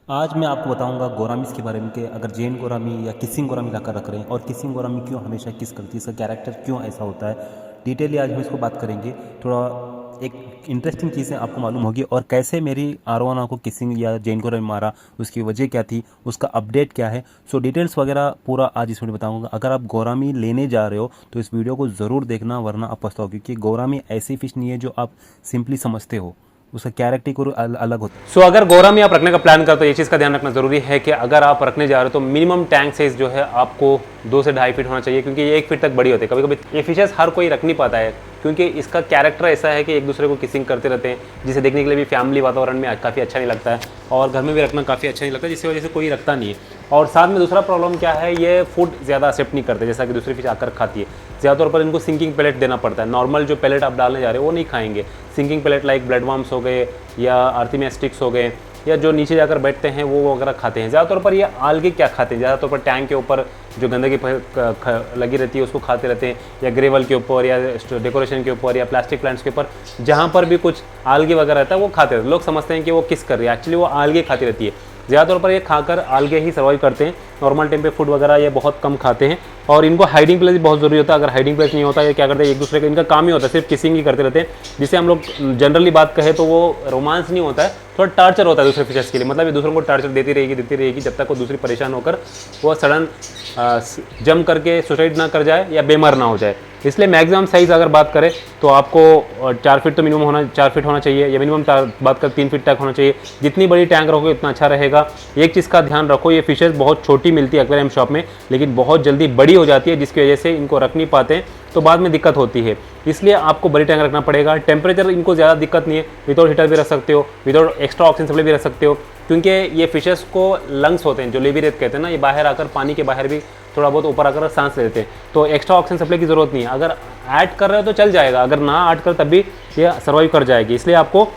आज मैं आपको बताऊंगा गोरामिस के बारे में कि अगर जैन गोरामी या किसिंग गोरामी लाकर रख रहे हैं और किसिंग गोरामी क्यों हमेशा किस करती है, इसका कैरेक्टर क्यों ऐसा होता है। डिटेली आज हम इसको बात करेंगे। थोड़ा एक इंटरेस्टिंग चीज़ें आपको मालूम होगी और कैसे मेरी आरोना को किसिंग या जैन गोरामी मारा, उसकी वजह क्या थी, उसका अपडेट क्या है। सो डिटेल्स वगैरह पूरा आज इस वीडियो बताऊंगा। अगर आप गोरामी लेने जा रहे हो तो इस वीडियो को ज़रूर देखना, वरना आप पछताओ, क्योंकि गोरामी ऐसी फिश नहीं है जो आप सिंपली समझते हो, उसका कैरेक्टर अलग होता है। सो अगर गोरामी आप रखने का प्लान करते हो, ये चीज़ का ध्यान रखना जरूरी है कि अगर आप रखने जा रहे हो तो मिनिमम टैंक साइज जो है आपको 2 से 2.5 फीट होना चाहिए, क्योंकि ये 1 फीट तक बड़ी होती है। कभी कभी ये फिशेस हर कोई रख नहीं पाता है, क्योंकि इसका कैरेक्टर ऐसा है कि एक दूसरे को किसिंग करते रहते हैं, जिसे देखने के लिए भी फैमिली वातावरण में काफ़ी अच्छा नहीं लगता है और घर में भी रखना काफ़ी अच्छा नहीं लगता, जिसकी वजह से कोई रखता नहीं है। और साथ में दूसरा प्रॉब्लम क्या है, ये फूड ज़्यादा एक्सेप्ट नहीं करते, जैसा कि दूसरी फिश आकर खाती है। ज़्यादातर पर इनको सिंकिंग पैलेट देना पड़ता है। नॉर्मल जो पैलेट आप डालने जा रहे हो वो नहीं खाएंगे। Sinking pellet like blood worms हो गए या आर्थिमिया स्टिक्स हो गए, या जो नीचे जाकर बैठते हैं वो वगैरह खाते हैं। ज़्यादातर पर ये आलगे क्या खाते हैं, ज़्यादातर पर टैंक के ऊपर जो गंदगी लगी रहती है उसको खाते रहते हैं, या ग्रेवल के ऊपर या डेकोरेशन के ऊपर या प्लास्टिक प्लांट्स के ऊपर, जहाँ पर भी कुछ आलगे वगैरह रहता है वो खाते रहते हैं। लोग समझते हैं कि वो किस कर रही है, एक्चुअली वो आलगे खाती रहती है। ज़्यादातर पर ये खाकर आलगे ही सर्वाइव करते हैं। नॉर्मल टाइम पे फूड वगैरह ये बहुत कम खाते हैं और इनको हाइडिंग प्लेस भी बहुत ज़रूरी होता है। अगर हाइडिंग प्लेस नहीं होता है, ये क्या करते हैं, एक दूसरे का इनका काम ही होता है सिर्फ किसिंग ही करते रहते हैं, जिसे हम लोग जनरली बात कहें तो वो रोमांस नहीं होता है, थोड़ा टार्चर होता है दूसरे फिशेस के लिए। मतलब ये दूसरों को टार्चर देती रहेगी जब तक वो दूसरी परेशान होकर वो सडन जम करके सुसाइड ना कर जाए या बेमार ना हो जाए। इसलिए मैक्सिमम साइज़ अगर बात करें तो आपको 4 फीट तो मिनिमम होना 4 फीट होना चाहिए, या मिनिमम बात कर 3 फीट तक होना चाहिए। जितनी बड़ी टैंक रखोगे उतना अच्छा रहेगा। एक चीज़ का ध्यान रखो, ये फिशेस बहुत छोटी मिलती है एक्वेरियम शॉप में, लेकिन बहुत जल्दी बड़ी हो जाती है, जिसकी वजह से इनको रख नहीं पाते हैं तो बाद में दिक्कत होती है। इसलिए आपको बड़ी टैंक रखना पड़ेगा। टेम्परेचर इनको ज़्यादा दिक्कत नहीं है, विदाउट हीटर भी रख सकते हो, विदाउट एक्स्ट्रा ऑक्सीजन सप्लाई भी रख सकते हो, क्योंकि ये फिशेस को लंग्स होते हैं जो लेबीरेट कहते हैं ना, ये बाहर आकर पानी के बाहर भी थोड़ा बहुत ऊपर आकर सांस लेते हैं, तो एक्स्ट्रा ऑक्सीजन सप्लाई की ज़रूरत नहीं है। अगर ऐड कर रहे हो तो चल जाएगा, अगर ना ऐड कर तब भी ये सर्वाइव कर जाएगी। इसलिए आपको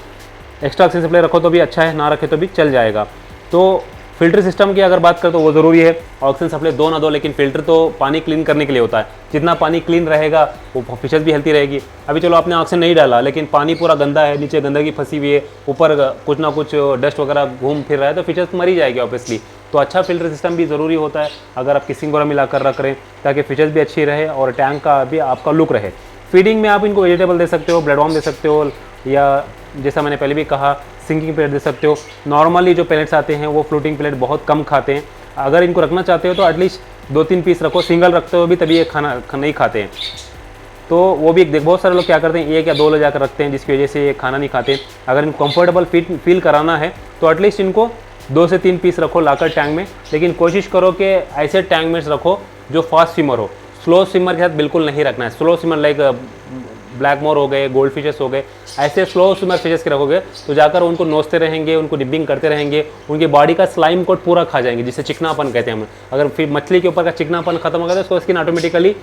एक्स्ट्रा ऑक्सीजन सप्लाई रखो तो भी अच्छा है, ना रखे तो भी चल जाएगा। तो फिल्टर सिस्टम की अगर बात करें तो वो ज़रूरी है। ऑक्सीजन सप्लाई दो ना दो, लेकिन फिल्टर तो पानी क्लीन करने के लिए होता है। जितना पानी क्लीन रहेगा वो फिशेस भी हेल्थी रहेगी। अभी चलो आपने ऑक्सीजन नहीं डाला, लेकिन पानी पूरा गंदा है, नीचे गंदगी फंसी हुई है, ऊपर कुछ ना कुछ डस्ट वगैरह घूम फिर रहा है, तो फिशेस मरी जाएगी ऑब्वियसली। तो अच्छा फिल्टर सिस्टम भी ज़रूरी होता है अगर आप किसिंग गोरा मिलाकर रख रहे हैं, ताकि फिशेस भी अच्छी रहे और टैंक का भी आपका लुक रहे। फीडिंग में आप इनको वेजिटेबल दे सकते हो, ब्लड वर्म दे सकते हो, या जैसा मैंने पहले भी कहा सिंकिंग प्लेट दे सकते हो। नॉर्मली जो प्लेट्स आते हैं वो फ्लोटिंग प्लेट बहुत कम खाते हैं। अगर इनको रखना चाहते हो तो एटलीस्ट 2-3 पीस रखो, सिंगल रखते हो भी तभी ये खाना नहीं खाते हैं। तो वो भी देख, बहुत सारे लोग क्या करते हैं, 1 या 2 ले जाकर रखते हैं, जिसकी वजह से ये खाना नहीं खाते। अगर इनको कंफर्टेबल फील कराना है तो एटलीस्ट इनको 2 से 3 पीस रखो लाकर टैंक में, लेकिन कोशिश करो कि ऐसे टैंक में रखो जो फास्ट स्विमर हो। स्लो स्विमर के साथ बिल्कुल नहीं रखना है। स्लो स्विमर लाइक ब्लैक मोर हो गए, गोल्ड फिशेस हो गए, ऐसे स्लो स्विमर फिशेस के रखोगे तो जाकर उनको नोचते रहेंगे, उनको डिबिंग करते रहेंगे, उनकी बॉडी का स्लाइम कोट पूरा खा जाएंगे, जिसे चिकनापन कहते हैं हम। अगर फिर मछली के ऊपर का चिकनापन खत्म हो गया तो उसको स्किन ऑटोमेटिकली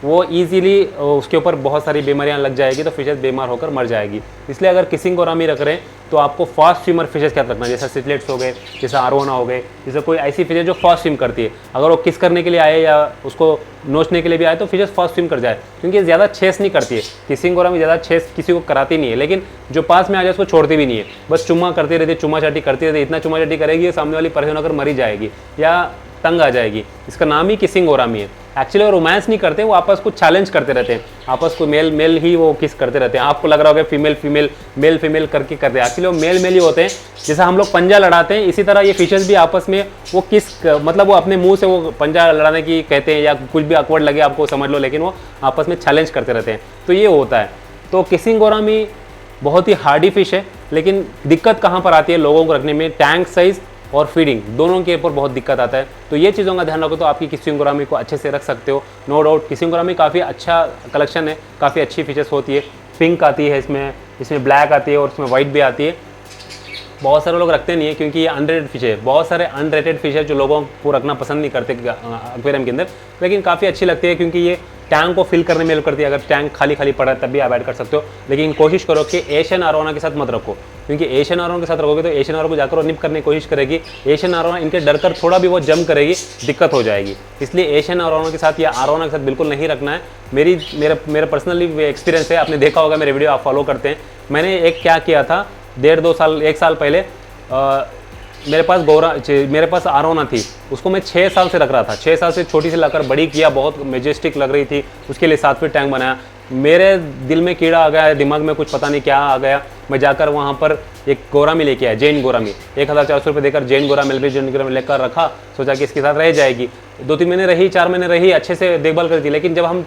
वो ईजिली उसके ऊपर बहुत सारी बीमारियां लग जाएगी, तो फिशेस बीमार होकर मर जाएगी। इसलिए अगर किसिंग गोरामी रख रहे हैं तो आपको फास्ट स्विमर फिशेस क्या रखना है, जैसा सिटलेट्स हो गए, जैसा आरोना हो गए, जैसे कोई ऐसी फिशेस जो फास्ट स्विम करती है। अगर वो किस करने के लिए आए या उसको नोचने के लिए भी आए तो फिशेस फास्ट स्विम कर जाए, क्योंकि ज़्यादा छेस नहीं करती है। किसिंग गोरामी ज़्यादा छेस किसी को कराती नहीं है, लेकिन जो पास में आ जाए उसको छोड़ती भी नहीं है, बस चुम्मा करती रहती है, चुम्मा चाटी करती रहती है। इतना चुम्मा चाटी करेगी सामने वाली परेशान होकर मरी जाएगी या तंग आ जाएगी। इसका नाम ही किसिंग गोरामी है। एक्चुअली वो रोमांस नहीं करते, वो आपस को चैलेंज करते रहते हैं, आपस को मेल मेल ही वो किस करते रहते हैं। आपको लग रहा होगा फीमेल फीमेल मेल फीमेल करके करते हैं, एक्चुअली वो मेल मेल ही होते हैं। जैसा हम लोग पंजा लड़ाते हैं, इसी तरह ये फिशेस भी आपस में वो किस मतलब वो अपने मुंह से वो पंजा लड़ाने की कहते हैं, या कुछ भी अकवर्ड लगे आपको समझ लो, लेकिन वो आपस में चैलेंज करते रहते हैं। तो ये होता है। तो किसिंग गोरामी बहुत ही हार्डी फिश है, लेकिन दिक्कत कहाँ पर आती है लोगों को रखने में, टैंक साइज़ और फीडिंग दोनों के ऊपर बहुत दिक्कत आता है। तो ये चीज़ों का ध्यान रखो तो आपकी किसिंग गोरामी को अच्छे से रख सकते हो। नो डाउट किसिंग गोरामी काफ़ी अच्छा कलेक्शन है, काफ़ी अच्छी फीचर्स होती है। पिंक आती है इसमें ब्लैक आती है और इसमें वाइट भी आती है। बहुत सारे लोग रखते नहीं है क्योंकि ये अनरेटेड फिश है। बहुत सारे अनरेटेड फिश है जो लोगों को रखना पसंद नहीं करते एक्वेरियम के अंदर, लेकिन काफ़ी अच्छी लगती है क्योंकि ये टैंक को फिल करने में हेल्प करती है। अगर टैंक खाली खाली पड़ा है तब भी आप ऐड कर सकते हो, लेकिन कोशिश करो कि एशियन आरोना के साथ मत रखो, क्योंकि एशियन आरोना के साथ रखोगे तो एशियन आरोना को जाकर वो निप करने की कोशिश करेगी। एशियन आरोना इनके डर कर थोड़ा भी वो जम करेगी, दिक्कत हो जाएगी। इसलिए एशियन आरोना के साथ या आरोना के साथ बिल्कुल नहीं रखना है। मेरा पर्सनली एक्सपीरियंस है, आपने देखा होगा मेरे वीडियो आप फॉलो करते हैं। मैंने एक क्या किया था 1.5-2 साल 1 साल पहले मेरे पास आरोना थी, उसको मैं 6 साल से रख रहा था। 6 साल से छोटी से लाकर बड़ी किया, बहुत मेजेस्टिक लग रही थी, उसके लिए 7 फीट टैंक बनाया। मेरे दिल में कीड़ा आ गया, दिमाग में कुछ पता नहीं क्या आ गया, मैं जाकर वहाँ पर एक गोरामी लेके आया, जैन गोरामी। 1400 रुपये देकर जैन गोरामी, एलबी जैन गोरामी लेकर रखा, सोचा कि इसके साथ रह जाएगी। 2-3 महीने रही, 4 महीने रही, अच्छे से देखभाल करती थी। लेकिन जब हम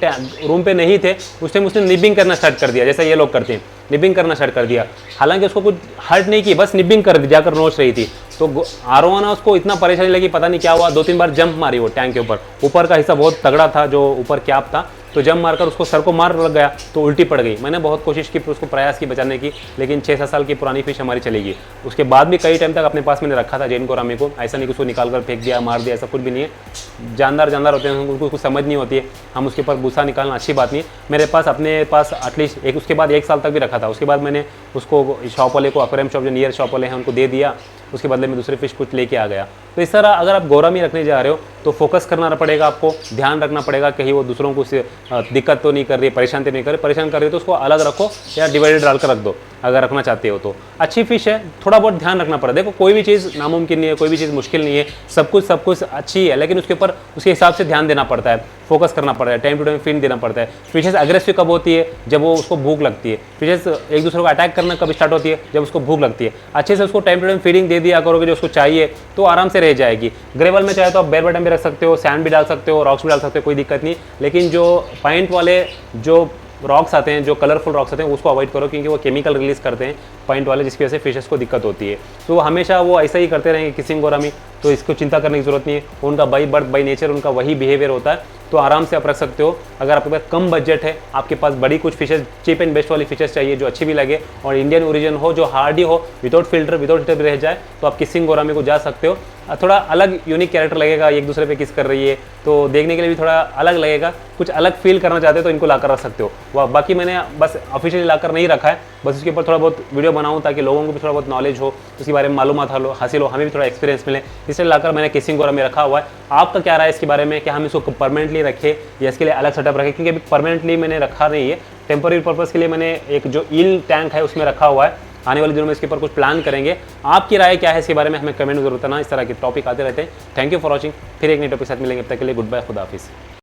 रूम पे नहीं थे उस टाइम उसने निबिंग करना स्टार्ट कर दिया, जैसा ये लोग करते हैं, निबिंग करना स्टार्ट कर दिया। हालांकि उसको कुछ हर्ट नहीं की, बस निबिंग कर दी, जाकर नोच रही थी। तो आरोना उसको इतना परेशानी लगी, पता नहीं क्या हुआ, 2-3 बार जंप मारी वो टैंक के ऊपर। ऊपर का हिस्सा बहुत तगड़ा था, जो ऊपर कैप था, तो जंप मारकर उसको सर को मार लग गया, तो उल्टी पड़ गई। मैंने बहुत कोशिश की, उसको प्रयास की बचाने की, लेकिन 6-7 साल की पुरानी फिश हमारी चली गई। उसके बाद भी कई टाइम तक अपने पास मैंने रखा था जैन गोरामी को। ऐसा नहीं कि उसको निकाल कर फेंक दिया, मार दिया, ऐसा कुछ भी नहीं है। जानदार होते हैं, उनको कुछ समझ नहीं होती है, हम उसके ऊपर भूसा निकालना अच्छी बात नहीं है। मेरे पास अपने पास एटलीस्ट उसके बाद 1 साल तक भी रखा था। उसके बाद मैंने उसको शॉप वाले को, एक्वेरियम शॉप जो नियर शॉप वाले हैं, उनको दे दिया। उसके बदले में दूसरे फिश कुछ लेके आ गया। तो इस तरह अगर आप गोरामी रखने जा रहे हो तो फोकस करना पड़ेगा, आपको ध्यान रखना पड़ेगा कहीं वो दूसरों को दिक्कत तो नहीं कर रही है, परेशान तो नहीं कर रही। परेशान कर रही है तो उसको अलग रखो या डिवाइडेड डालकर रख दो, अगर रखना चाहते हो तो। अच्छी फिश है, थोड़ा बहुत ध्यान रखना पड़ेगा। देखो कोई भी चीज़ नामुमकिन नहीं है, कोई भी चीज़ मुश्किल नहीं है, सब कुछ अच्छी है, लेकिन उसके ऊपर उसके हिसाब से ध्यान देना पड़ता है, फोकस करना पड़ता है, टाइम टू टाइम फीड देना पड़ता है। फिशेस अग्रेसिव कब होती है? जब वो उसको भूख लगती है। फिशेस एक दूसरे को अटैक करना कब स्टार्ट होती है? जब उसको भूख लगती है। अच्छे से उसको टाइम टू टाइम फीडिंग दे दिया करोगे जो उसको चाहिए, तो आराम से रह जाएगी। ग्रेवल में चाहे तो आप बेर बटन भी रख सकते हो, सैंड भी डाल सकते हो, रॉक्स भी डाल सकते हो, कोई दिक्कत नहीं। लेकिन जो पॉइंट वाले जो रॉक्स आते हैं, जो कलरफुल रॉक्स आते हैं, उसको अवॉइड करो, क्योंकि वो केमिकल रिलीज करते हैं पॉइंट वाले, जिसकी वजह से फिशेस को दिक्कत होती है। तो हमेशा वो ऐसा ही करते रहेंगे किसिंग गोरामी, तो इसको चिंता करने की जरूरत नहीं है। उनका बाई बर्थ बाई नेचर उनका वही बिहेवियर होता है, तो आराम से आप रख सकते हो। अगर आपके पास कम बजट है, आपके पास बड़ी कुछ फिशेस, चीप एंड बेस्ट वाली फिशेस चाहिए जो अच्छी भी लगे और इंडियन ओरिजिन हो, जो हार्डी हो, विदाउट फिल्टर भी रह जाए, तो आप किसिंग गोरामी को जा सकते हो। थोड़ा अलग यूनिक कैरेक्टर लगेगा, एक दूसरे पे किस कर रही है, तो देखने के लिए भी थोड़ा अलग लगेगा। कुछ अलग फील करना चाहते हो तो इनको लाकर रख सकते हो। वह बाकी मैंने बस ऑफिशियली लाकर नहीं रखा है, बस उसके ऊपर थोड़ा बहुत वीडियो बनाऊं ताकि लोगों को भी थोड़ा बहुत नॉलेज हो, उसके बारे में मालूमात हासिल हो, हमें भी थोड़ा एक्सपीरियंस मिले, इसलिए लाकर मैंने किसिंग गोरामी रखा हुआ है। आपका क्या राय है इसके बारे में? क्या हम इसको परमानेंटली रखें या इसके लिए अलग सेटअप रखें? क्योंकि अभी परमानेंटली मैंने रखा नहीं है, टेम्पररी पर्पज़ के लिए मैंने एक जो ईल टैंक है उसमें रखा हुआ है। आने वाले दिनों में इसके ऊपर कुछ प्लान करेंगे। आपकी राय क्या है इसके बारे में? हमें कमेंट में जरूर बताना। इस तरह के टॉपिक आते रहते हैं। Thank you for watching. फिर एक नए टॉपिक के साथ मिलेंगे, तब तक के लिए गुड बाय, खुदा हाफिज़।